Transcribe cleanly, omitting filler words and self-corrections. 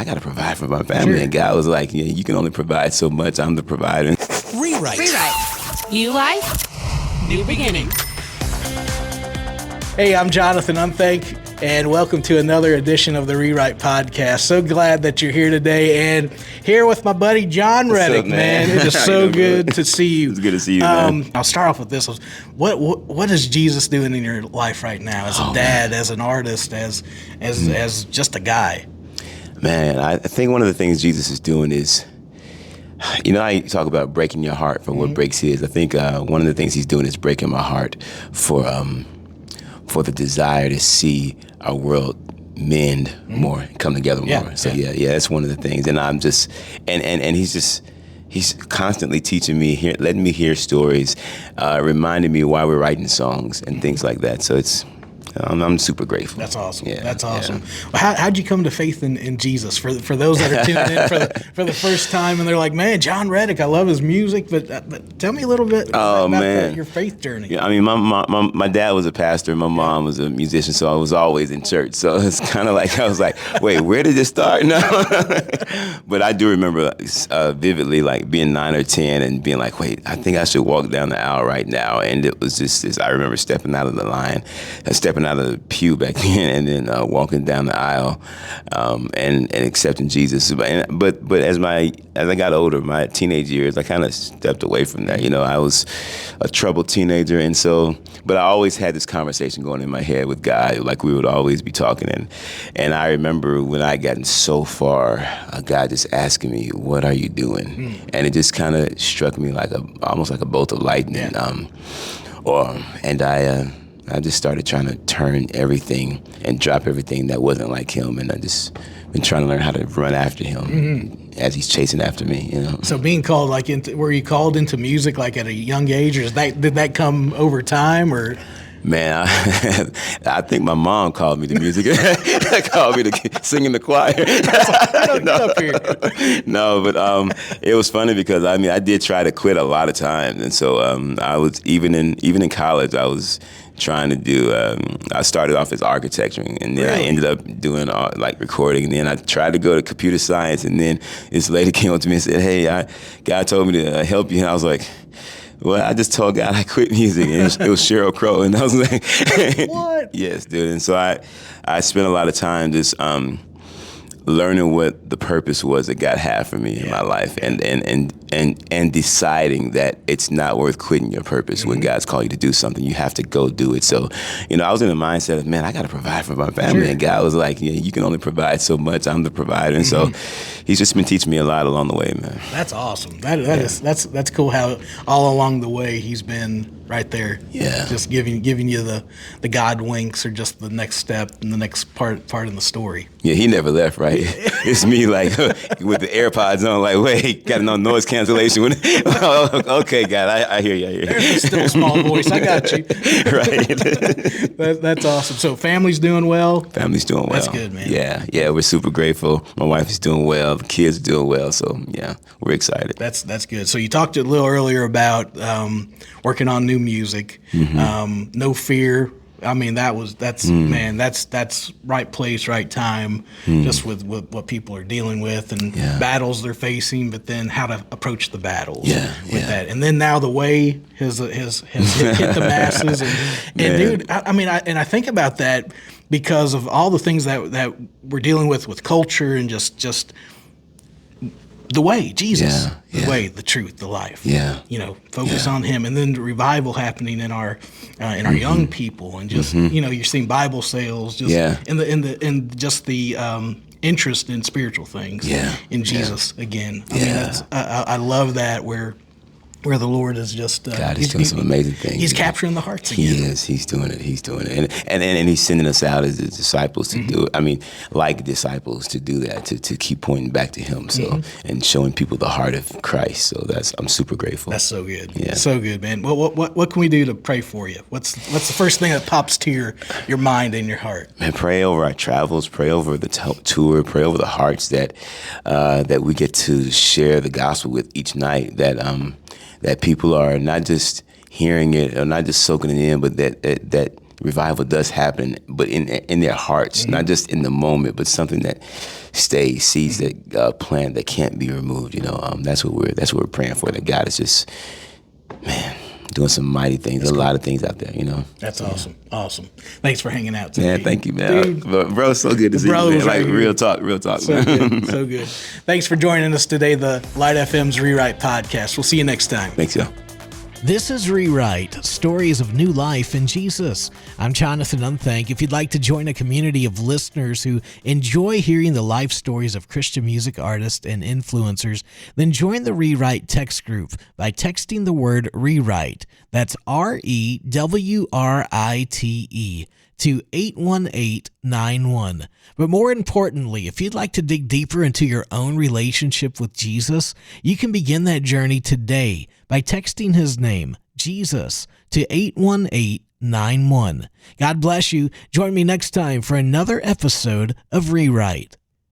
I got to provide for my family. Sure. And God was like, yeah, you can only provide so much. I'm the provider. Rewrite. New life, new beginning. Hey, I'm Jonathan Unthank, and welcome to another edition of the Rewrite Podcast. So glad that you're here today, and here with my buddy Jon Reddick, man. It is so good to see you. It's good to see you, man. I'll start off with this. What is Jesus doing in your life right now, as a dad, man, as an artist, as just a guy? Man, I think one of the things Jesus is doing is, you know, I talk about breaking your heart for what breaks his. I think one of the things he's doing is breaking my heart for the desire to see our world mend more, come together more. So yeah, that's one of the things. And I'm just, and he's constantly teaching me, letting me hear stories, reminding me why we're writing songs and things like that. So I'm super grateful. That's awesome. Yeah, that's awesome. Yeah. Well, how'd you come to faith in Jesus? For those that are tuning in for the first time and they're like, man, Jon Reddick, I love his music, but tell me a little bit about your faith journey. Yeah, I mean, my dad was a pastor, my mom was a musician, so I was always in church. So it's kind of like I was like, wait, where did it start? No, but I do remember vividly, like being 9 or 10 and being like, wait, I think I should walk down the aisle right now. And it was just this. I remember stepping out of the line, stepping out of the pew back then, and then walking down the aisle and accepting Jesus. But as I got older, my teenage years, I kind of stepped away from that. You know, I was a troubled teenager, and so, but I always had this conversation going in my head with God. Like we would always be talking, and I remember when I gotten so far, God just asking me, "What are you doing?" And it just kind of struck me like almost like a bolt of lightning. I just started trying to turn everything and drop everything that wasn't like him, and I just been trying to learn how to run after him as he's chasing after me. You know. So being called were you called into music like at a young age, or did that come over time, or? Man, I think my mom called me to music. Called me to sing in the choir. No, but it was funny because I did try to quit a lot of times, and so I was even in college. I was trying to do. I started off as architecture, and then I ended up doing like recording. And then I tried to go to computer science, and then this lady came up to me and said, "Hey, God told me to help you," and I was like, well, I just told God I quit music, and it was Sheryl Crow, and I was like, what? Yes, dude. And so I spent a lot of time just learning what the purpose was that God had for me in my life, and deciding that it's not worth quitting your purpose. When God's called you to do something, you have to go do it. So, you know, I was in the mindset of, man, I got to provide for my family. And God was like, yeah, you can only provide so much. I'm the provider. And so he's just been teaching me a lot along the way, man. That's awesome. That's cool how all along the way he's been right there. Yeah. Just giving you the God winks, or just the next step and the next part in the story. Yeah, he never left, right? It's me like with the AirPods on, like, wait, got no noise cancellation. Okay, God, I hear you. There's still a small voice. I got you. Right. That's awesome. So family's doing well? Family's doing well. That's good, man. Yeah, we're super grateful. My wife is doing well. The kids are doing well. So, yeah, we're excited. That's good. So you talked a little earlier about working on new music. No Fear. I mean, that's right place, right time, just with what people are dealing with and battles they're facing, but then how to approach the battles with that. And then now The Way has hit the masses. And dude, I think about that because of all the things that we're dealing with culture and just the way, Jesus, the way, the truth, the life. You know, focus on him, and then the revival happening in our young people, and just you know, you're seeing Bible sales, just in just the interest in spiritual things, in Jesus again. I mean, I love that where the Lord is just God is doing some amazing things. He's capturing the hearts again. He is. He's doing it. And he's sending us out as disciples to do it. I mean, like disciples to do that, to keep pointing back to him. So and showing people the heart of Christ. So I'm super grateful. That's so good. Yeah. So good, man. What can we do to pray for you? What's the first thing that pops to your mind and your heart? Man, pray over our travels, pray over the tour, pray over the hearts that we get to share the gospel with each night, that people are not just hearing it or not just soaking it in, but that revival does happen, but in their hearts, not just in the moment, but something that stays, seeds that plant that can't be removed. That's what we're praying for. That God is just, man, doing some mighty things. There's a lot of things out there. That's awesome. Awesome. Thanks for hanging out today. Man, thank you, man. Bro, so good to see you, man. Like real talk, so man. Good, so good. Thanks for joining us today, the Light FM's Rewrite Podcast. We'll see you next time. Thanks, y'all. This is Rewrite, Stories of New Life in Jesus. I'm Jonathan Unthank. If you'd like to join a community of listeners who enjoy hearing the life stories of Christian music artists and influencers, then join the Rewrite text group by texting the word Rewrite, that's REWRITE, to 81891. But more importantly, if you'd like to dig deeper into your own relationship with Jesus, you can begin that journey today by texting his name, Jesus, to 81891. God bless you. Join me next time for another episode of Rewrite.